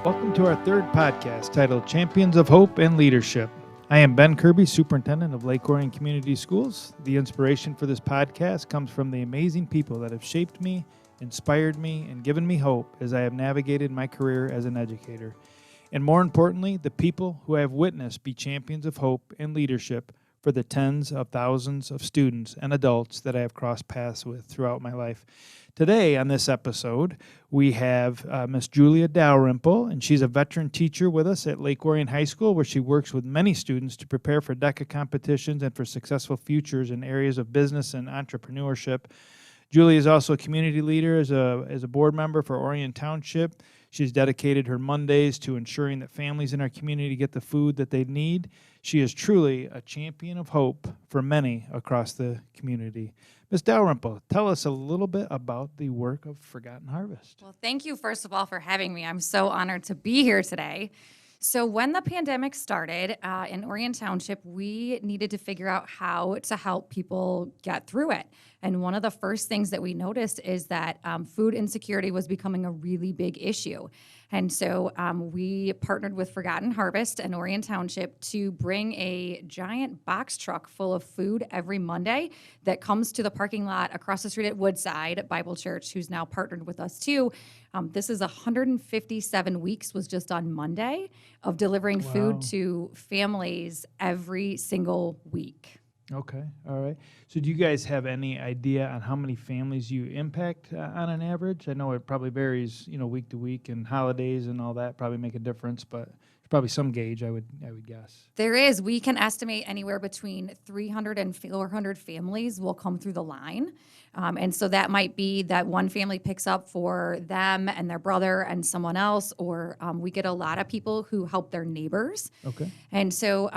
Welcome to our third podcast titled Champions of Hope and Leadership. I am Ben Kirby, Superintendent of Lake Orion Community Schools. The inspiration for this podcast comes from the amazing people that have shaped me, inspired me, and given me hope as I have navigated my career as an educator. And more importantly, the people who I have witnessed be champions of hope and leadership for the tens of thousands of students and adults that I have crossed paths with throughout my life. Today on this episode, we have Miss Julia Dalrymple, and she's a veteran teacher with us at Lake Orion High School, where she works with many students to prepare for DECA competitions and for successful futures in areas of business and entrepreneurship. Julia is also a community leader as a board member for Orion Township. She's dedicated her Mondays to ensuring that families in our community get the food that they need. She is truly a champion of hope for many across the community. Ms. Dalrymple, tell us a little bit about the work of Forgotten Harvest. Well, thank you, first of all, for having me. I'm so honored to be here today. So when the pandemic started in Orion Township, we needed to figure out how to help people get through it. And one of the first things that we noticed is that food insecurity was becoming a really big issue. And so we partnered with Forgotten Harvest and Orion Township to bring a giant box truck full of food every Monday that comes to the parking lot across the street at Woodside Bible Church, who's now partnered with us too. This is 157 weeks was just on Monday of delivering food to families every single week. Okay, all right. So do you guys have any idea on how many families you impact on an average? I know it probably varies, week to week, and holidays and all that probably make a difference, but there's probably some gauge, I would guess. There is. We can estimate anywhere between 300 and 400 families will come through the line. And so that might be that one family picks up for them and their brother and someone else, or we get a lot of people who help their neighbors. Okay. And so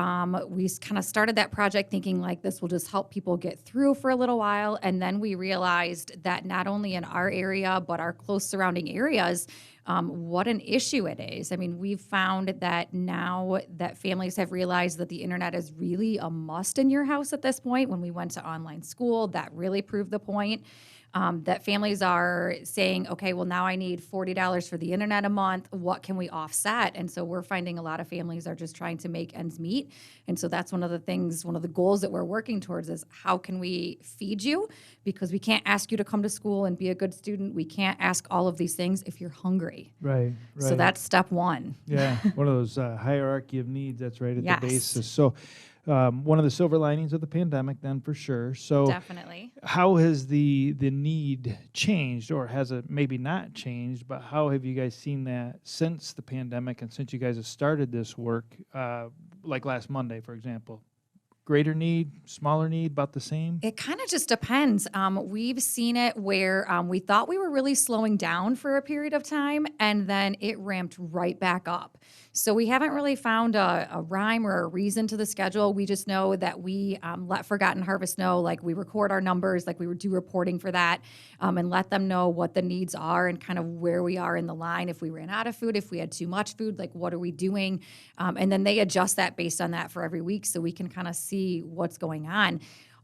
we kind of started that project thinking like this will just help people get through for a little while. And then we realized that not only in our area, but our close surrounding areas, what an issue it is. I mean, we've found that now that families have realized that the internet is really a must in your house at this point. When we went to online school, that really proved the point. That families are saying, okay, well, now I need $40 for the internet a month. What can we offset? And so we're finding a lot of families are just trying to make ends meet. And so that's one of the goals that we're working towards is how can we feed you? Because we can't ask you to come to school and be a good student. We can't ask all of these things if you're hungry. Right. So that's step one. Yeah, one of those hierarchy of needs, that's right at Yes. the basis. So one of the silver linings of the pandemic then for sure. So Definitely. how has the need changed, or has it maybe not changed, but how have you guys seen that since the pandemic and since you guys have started this work, like last Monday, for example? Greater need, smaller need, about the same? It kind of just depends. We've seen it where we thought we were really slowing down for a period of time, and then it ramped right back up. So we haven't really found a rhyme or a reason to the schedule. We just know that we let Forgotten Harvest know, like we record our numbers, like we would do reporting for that, and let them know what the needs are and kind of where we are in the line. If we ran out of food, if we had too much food, like what are we doing? And then they adjust that based on that for every week so we can kind of see what's going on.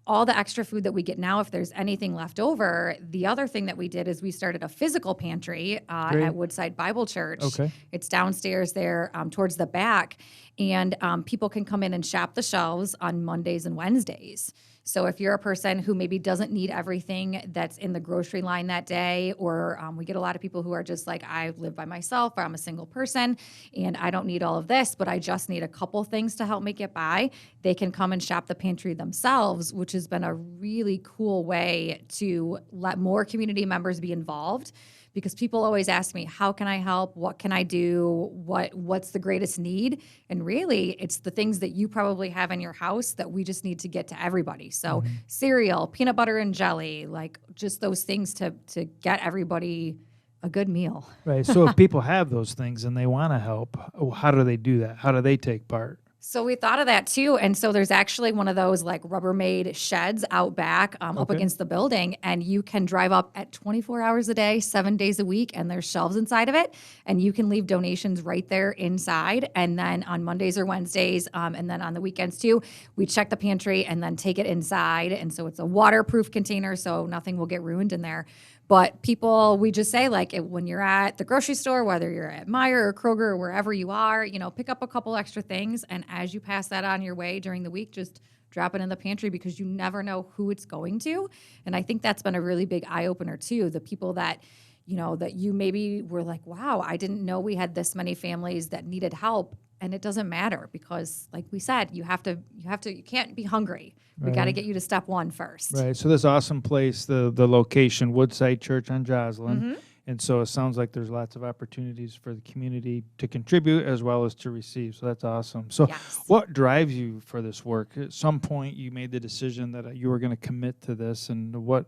All the extra food that we get now, if there's anything left over, the other thing that we did is we started a physical pantry at Woodside Bible Church. Okay. It's downstairs there towards the back, and people can come in and shop the shelves on Mondays and Wednesdays. So if you're a person who maybe doesn't need everything that's in the grocery line that day, or we get a lot of people who are just like, I live by myself, or I'm a single person, and I don't need all of this, but I just need a couple things to help me get by, they can come and shop the pantry themselves, which has been a really cool way to let more community members be involved. Because people always ask me, how can I help? What can I do? What's the greatest need? And really, it's the things that you probably have in your house that we just need to get to everybody. So cereal, peanut butter and jelly, like just those things to get everybody a good meal. Right. So if people have those things and they want to help, how do they do that? How do they take part? So we thought of that too. And so there's actually one of those like Rubbermaid sheds out back up against the building. And you can drive up at 24 hours a day, 7 days a week. And there's shelves inside of it. And you can leave donations right there inside. And then on Mondays or Wednesdays, and then on the weekends too, we check the pantry and then take it inside. And so it's a waterproof container, so nothing will get ruined in there. But people, we just say, like, when you're at the grocery store, whether you're at Meijer or Kroger or wherever you are, pick up a couple extra things. And as you pass that on your way during the week, just drop it in the pantry, because you never know who it's going to. And I think that's been a really big eye opener too. The people that, that you maybe were like, wow, I didn't know we had this many families that needed help. And it doesn't matter, because like we said, you can't be hungry. We got to get you to step one first. Right. So this awesome place, the location, Woodside Church on Joslin. And so it sounds like there's lots of opportunities for the community to contribute as well as to receive. So that's awesome. So what drives you for this work? At some point you made the decision that you were going to commit to this, and what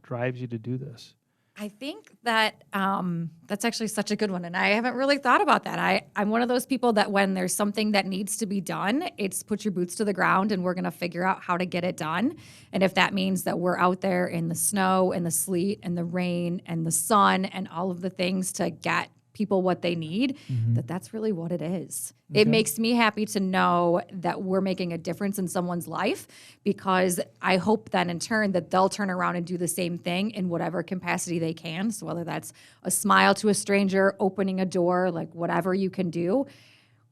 drives you to do this? I think that that's actually such a good one, and I haven't really thought about that. I'm one of those people that when there's something that needs to be done, it's put your boots to the ground, and we're going to figure out how to get it done. And if that means that we're out there in the snow and the sleet and the rain and the sun and all of the things to get people what they need, that's really what it is. Okay. It makes me happy to know that we're making a difference in someone's life, because I hope then in turn that they'll turn around and do the same thing in whatever capacity they can. So whether that's a smile to a stranger, opening a door, like whatever you can do.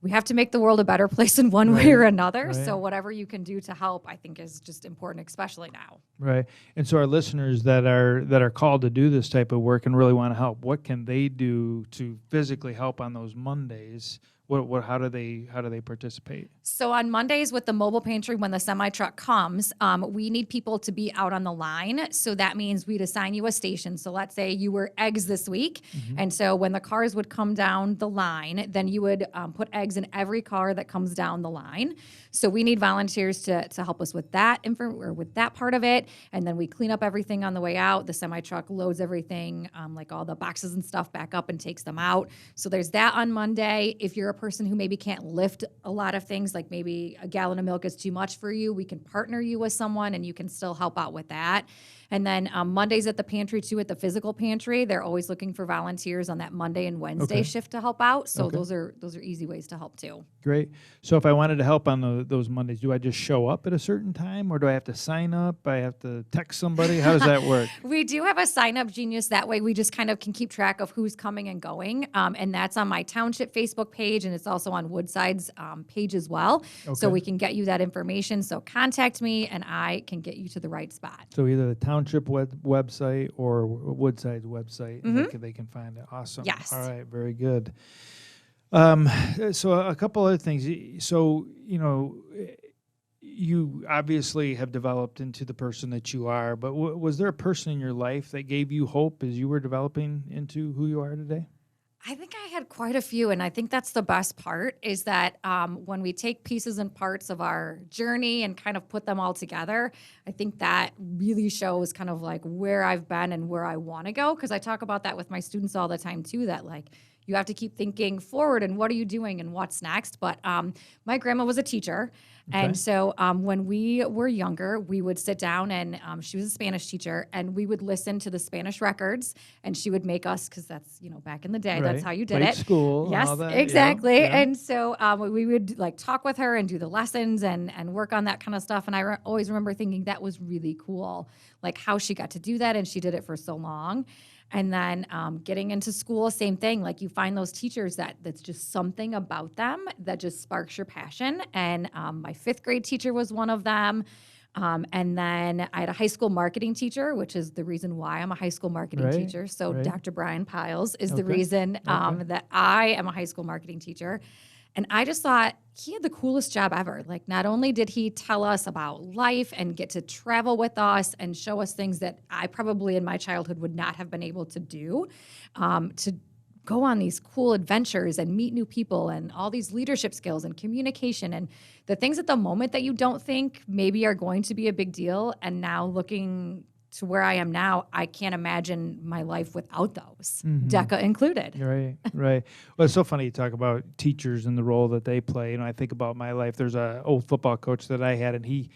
We have to make the world a better place in one way or another. Right. So whatever you can do to help, I think, is just important, especially now. Right. And so our listeners that are called to do this type of work and really want to help, what can they do to physically help on those Mondays? How do they participate? So on Mondays with the mobile pantry, when the semi truck comes, we need people to be out on the line. So that means we'd assign you a station. So let's say you were eggs this week, and so when the cars would come down the line, then you would put eggs in every car that comes down the line. So we need volunteers to help us with that with that part of it, and then we clean up everything on the way out. The semi truck loads everything, like all the boxes and stuff, back up and takes them out. So there's that on Monday. If you're a person who maybe can't lift a lot of things, like maybe a gallon of milk is too much for you, we can partner you with someone and you can still help out with that. And then Mondays at the pantry too, at the physical pantry, they're always looking for volunteers on that Monday and Wednesday shift to help out. So those are easy ways to help too. Great. So if I wanted to help on those Mondays, do I just show up at a certain time, or do I have to sign up? I have to text somebody? How does that work? We do have a sign-up genius. That way we just kind of can keep track of who's coming and going. And that's on my township Facebook page, and it's also on Woodside's page as well. Okay. So we can get you that information. So contact me and I can get you to the right spot. So either the township website or Woodside's website, and they can find it. Awesome. Yes. All right. Very good. So a couple other things. So, you obviously have developed into the person that you are, but was there a person in your life that gave you hope as you were developing into who you are today? I think I had quite a few, and I think that's the best part, is that when we take pieces and parts of our journey and kind of put them all together, I think that really shows kind of like where I've been and where I want to go, because I talk about that with my students all the time too, that like you have to keep thinking forward and what are you doing and what's next. But my grandma was a teacher. Okay. And so when we were younger, we would sit down and she was a Spanish teacher, and we would listen to the Spanish records, and she would make us, because that's, back in the day, that's how you did it. School. Yes, all that. exactly. Yeah. And so we would like talk with her and do the lessons and work on that kind of stuff. And I always remember thinking that was really cool, like how she got to do that. And she did it for so long. And then getting into school, same thing. Like you find those teachers that's just something about them that just sparks your passion. And my 5th grade teacher was one of them. And then I had a high school marketing teacher, which is the reason why I'm a high school marketing teacher. So Dr. Brian Piles is the reason that I am a high school marketing teacher. And I just thought he had the coolest job ever. Like, not only did he tell us about life and get to travel with us and show us things that I probably in my childhood would not have been able to do, to go on these cool adventures and meet new people and all these leadership skills and communication and the things at the moment that you don't think maybe are going to be a big deal. And now looking to where I am now, I can't imagine my life without those, DECA included. Right. Well, it's so funny you talk about teachers and the role that they play. I think about my life. There's an old football coach that I had, and he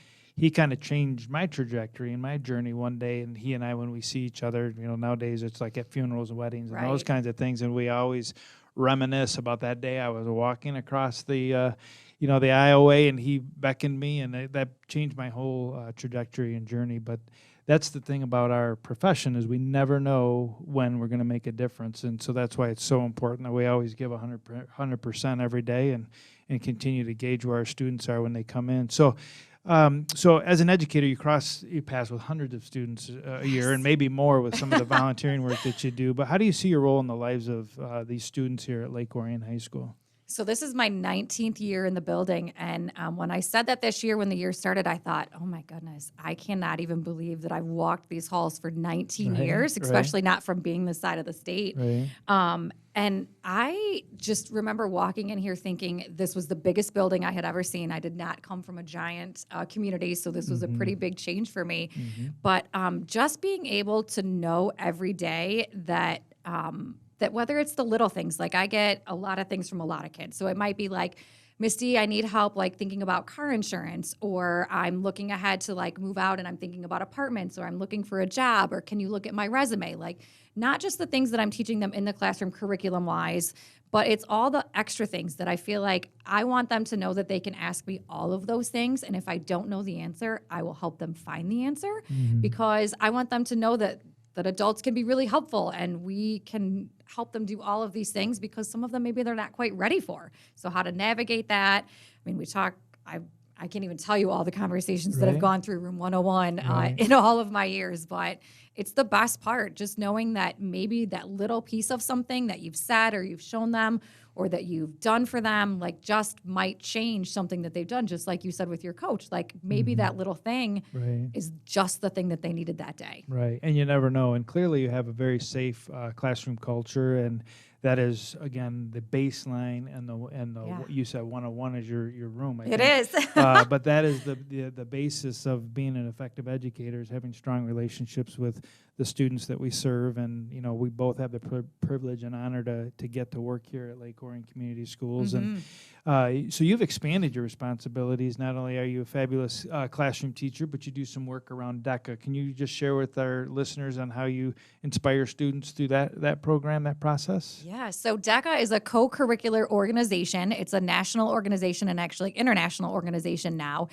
kind of changed my trajectory and my journey one day. And he and I, when we see each other, nowadays it's like at funerals and weddings and those kinds of things. And we always reminisce about that day. I was walking across the aisleway, and he beckoned me, and that changed my whole trajectory and journey. But that's the thing about our profession is we never know when we're going to make a difference. And so that's why it's so important that we always give 100% every day and continue to gauge where our students are when they come in. So so as an educator, you pass with hundreds of students a year and maybe more with some of the volunteering work that you do. But how do you see your role in the lives of these students here at Lake Orion High School? So this is my 19th year in the building. And when I said that this year, when the year started, I thought, oh my goodness, I cannot even believe that I've walked these halls for 19 years, especially not from being this side of the state. Right. And I just remember walking in here thinking this was the biggest building I had ever seen. I did not come from a giant community, so this was a pretty big change for me. But just being able to know every day that that whether it's the little things, like I get a lot of things from a lot of kids. So it might be like, Misty, I need help like thinking about car insurance, or I'm looking ahead to like move out and I'm thinking about apartments, or I'm looking for a job, or can you look at my resume? Like not just the things that I'm teaching them in the classroom curriculum wise, but it's all the extra things that I feel like I want them to know that they can ask me all of those things. And if I don't know the answer, I will help them find the answer because I want them to know that adults can be really helpful and we can help them do all of these things because some of them maybe they're not quite ready for. So how to navigate that. I mean, I can't even tell you all the conversations that have gone through Room 101 in all of my years, but it's the best part, just knowing that maybe that little piece of something that you've said or you've shown them or that you've done for them, like just might change something that they've done, just like you said with your coach. Like maybe that little thing is just the thing that they needed that day. Right, and you never know. And clearly you have a very safe classroom culture, and that is, again, the baseline and the what you said 101 is your room. I think. Is. But that is the basis of being an effective educator is having strong relationships with the students that we serve. And, you know, we both have the privilege and honor to get to work here at Lake Orion Community Schools. And so you've expanded your responsibilities. Not only are you a fabulous classroom teacher, but you do some work around DECA. Can you just share with our listeners on how you inspire students through that program, that process? Yeah, so DECA is a co-curricular organization. It's a national organization and actually international organization now.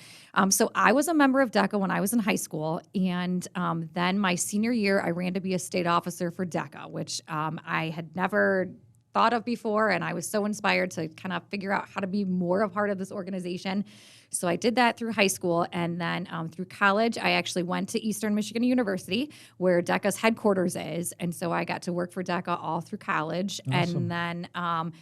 So I was a member of DECA when I was in high school, and then my senior year, I ran to be a state officer for DECA, which I had never thought of before, and I was so inspired to kind of figure out how to be more a part of this organization. So I did that through high school, and then through college, I actually went to Eastern Michigan University, where DECA's headquarters is, and so I got to work for DECA all through college. Awesome. And then,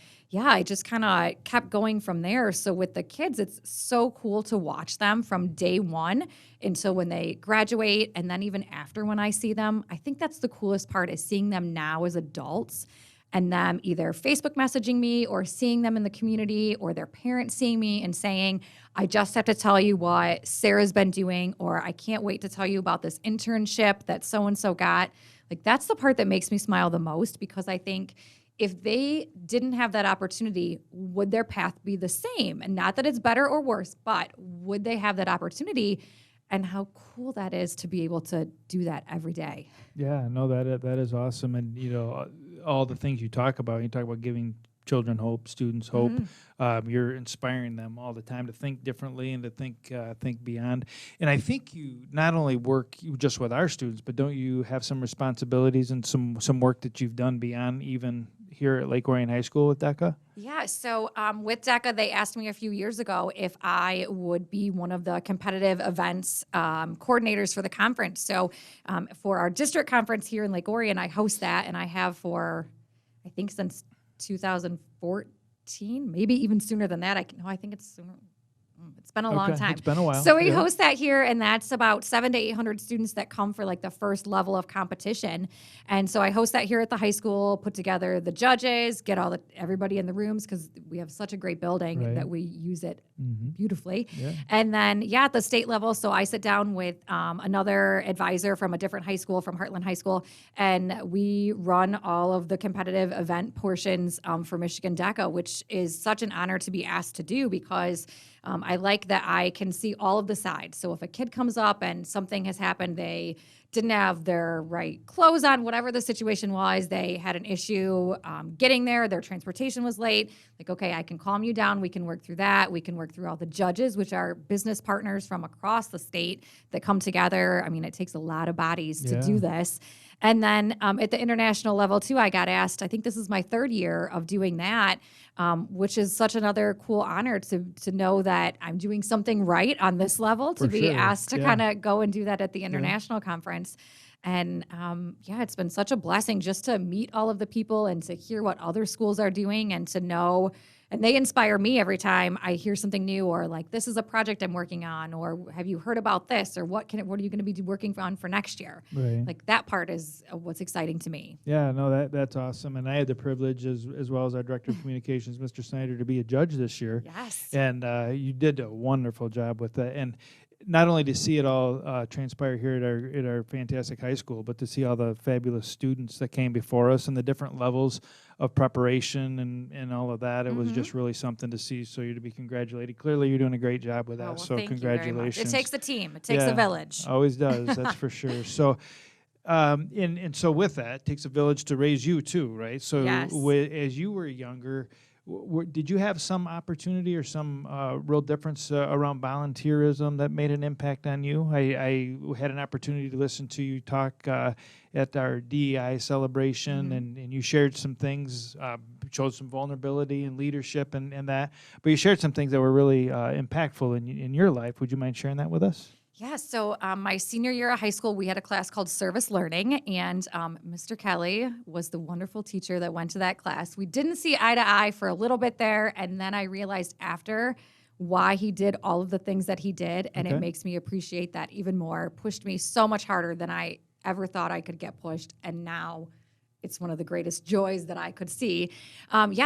I just kind of kept going from there. So with the kids, it's so cool to watch them from day one until when they graduate, and then even after when I see them. I think that's the coolest part is seeing them now as adults and them either Facebook messaging me or seeing them in the community or their parents seeing me and saying, I just have to tell you what Sarah's been doing, or I can't wait to tell you about this internship that so-and-so got. Like that's the part that makes me smile the most, because I think if they didn't have that opportunity, would their path be the same? And not that it's better or worse, but would they have that opportunity? And how cool that is to be able to do that every day. Yeah, no, that is awesome. And, you know, all the things you talk about giving children hope, students hope. You're inspiring them all the time to think differently and to think beyond. And I think you not only work just with our students, but don't you have some responsibilities and some work that you've done beyond even here at Lake Orion High School with DECA? Yeah, so with DECA, they asked me a few years ago if I would be one of the competitive events coordinators for the conference. So for our district conference here in Lake Orion, I host that, and I have for, I think, since 2014, maybe even sooner than that. I think it's sooner. It's been a long time. It's been a while. So we host that here, and that's about 700 to 800 students that come for like the first level of competition. And so I host that here at the high school, put together the judges, get everybody in the rooms, because we have such a great building that we use it beautifully. Yeah. And then, at the state level, so I sit down with another advisor from a different high school, from Heartland High School, and we run all of the competitive event portions for Michigan DECA, which is such an honor to be asked to do, because I like that I can see all of the sides. So if a kid comes up and something has happened, they didn't have their right clothes on, whatever the situation was. They had an issue getting there. Their transportation was late. Like, okay, I can calm you down. We can work through that. We can work through all the judges, which are business partners from across the state that come together. I mean, it takes a lot of bodies to do this. And then at the international level, too, I got asked, I think this is my third year of doing that, which is such another cool honor to know that I'm doing something right on this level, to be asked to kind of go and do that at the international conference. And it's been such a blessing just to meet all of the people and to hear what other schools are doing and to know. And they inspire me every time I hear something new, or like, this is a project I'm working on, or have you heard about this, or what are you going to be working on for next year? Right. Like, that part is what's exciting to me. Yeah, no, that's awesome. And I had the privilege, as well as our Director of Communications, Mr. Snyder, to be a judge this year. Yes. And you did a wonderful job with that. And not only to see it all transpire here at our fantastic high school, but to see all the fabulous students that came before us and the different levels of preparation and all of that. It was just really something to see. So you're to be congratulated. Clearly, you're doing a great job with that. Well, so thank congratulations. you very much. It takes a team. It takes a village. Always does. That's for sure. So, and so with that, it takes a village to raise you too, right? So yes. As you were younger, did you have some opportunity or some real difference around volunteerism that made an impact on you? I had an opportunity to listen to you talk at our DEI celebration, and you shared some things, showed some vulnerability and leadership and that, but you shared some things that were really impactful in your life. Would you mind sharing that with us? Yeah, so my senior year of high school, we had a class called Service Learning, and Mr. Kelly was the wonderful teacher that went to that class. We didn't see eye to eye for a little bit there, and then I realized after why he did all of the things that he did, and it makes me appreciate that even more. Pushed me so much harder than I ever thought I could get pushed, and now it's one of the greatest joys that I could see.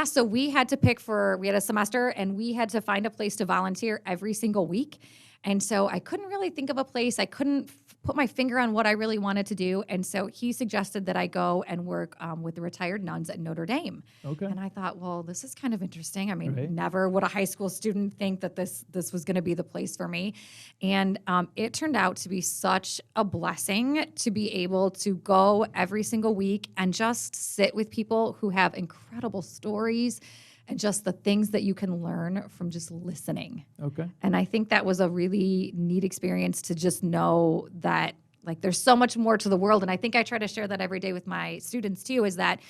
So we had to we had a semester, and we had to find a place to volunteer every single week. And so I couldn't really think of a place. I couldn't put my finger on what I really wanted to do. And so he suggested that I go and work with the retired nuns at Notre Dame. Okay. And I thought, well, this is kind of interesting. I mean, never would a high school student think that this was going to be the place for me. And it turned out to be such a blessing to be able to go every single week and just sit with people who have incredible stories and just the things that you can learn from just listening. Okay. And I think that was a really neat experience to just know that, like, there's so much more to the world. And I think I try to share that every day with my students too, is that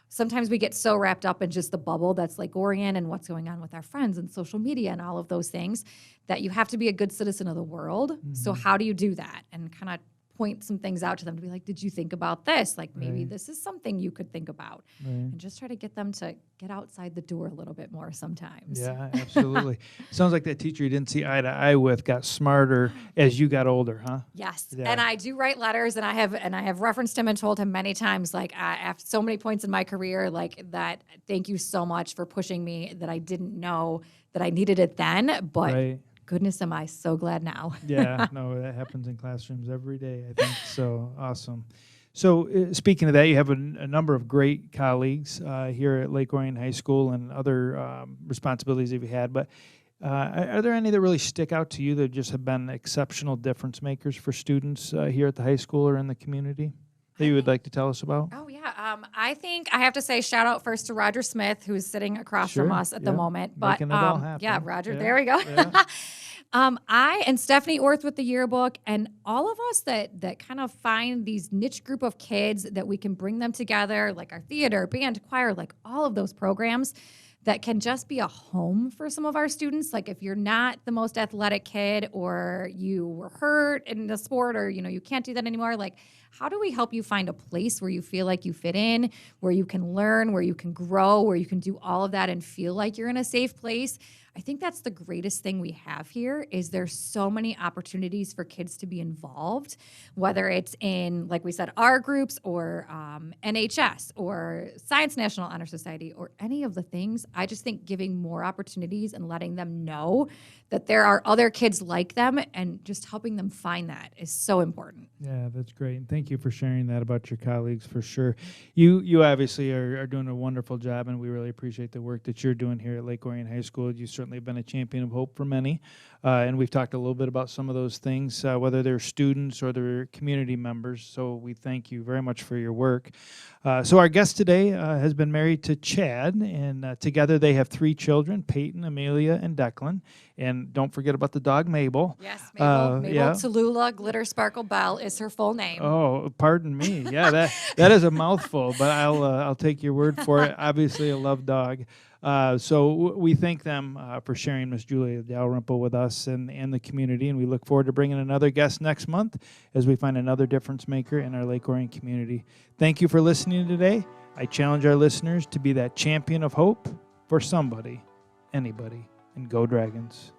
sometimes we get so wrapped up in just the bubble that's like Orion and what's going on with our friends and social media and all of those things, that you have to be a good citizen of the world. So how do you do that? And kind of point some things out to them to be like, did you think about this? Like, maybe this is something you could think about. And just try to get them to get outside the door a little bit more sometimes. Yeah, absolutely. Sounds like that teacher you didn't see eye to eye with got smarter as you got older, huh? Yes. Yeah. And I do write letters, and I have referenced him and told him many times, like, after so many points in my career, like, that thank you so much for pushing me, that I didn't know that I needed it then, but goodness, am I so glad now. Yeah, no, that happens in classrooms every day, I think. So awesome. So speaking of that, you have a number of great colleagues here at Lake Orion High School and other responsibilities that you've had. But are there any that really stick out to you that just have been exceptional difference makers for students here at the high school or in the community that you would like to tell us about? Oh, yeah. I think I have to say shout out first to Roger Smith, who's sitting across from us at the moment. But making it all happen. Yeah, Roger, there we go. Yeah. I and Stephanie Orth with the yearbook, and all of us that kind of find these niche group of kids that we can bring them together, like our theater, band, choir, like all of those programs that can just be a home for some of our students. Like, if you're not the most athletic kid, or you were hurt in the sport, or, you can't do that anymore, like, how do we help you find a place where you feel like you fit in, where you can learn, where you can grow, where you can do all of that and feel like you're in a safe place? I think that's the greatest thing we have here, is there's so many opportunities for kids to be involved, whether it's in, like we said, our groups, or NHS, or Science National Honor Society, or any of the things. I just think giving more opportunities and letting them know that there are other kids like them, and just helping them find that is so important. Yeah, that's great. And thank you for sharing that about your colleagues, for sure. You obviously are doing a wonderful job, and we really appreciate the work that you're doing here at Lake Orion High School. You've certainly been a champion of hope for many, and we've talked a little bit about some of those things, whether they're students or they're community members. So we thank you very much for your work. So our guest today has been married to Chad, and together they have 3 children, Peyton, Amelia, and Declan. And don't forget about the dog, Mabel. Yes, Mabel yeah. Tallulah Glitter Sparkle Bell is her full name. Oh, pardon me. Yeah, that is a mouthful, but I'll take your word for it. Obviously, a love dog. So we thank them for sharing Miss Julia Dalrymple with us and the community, and we look forward to bringing another guest next month as we find another difference maker in our Lake Orion community. Thank you for listening today. I challenge our listeners to be that champion of hope for somebody, anybody, and go Dragons.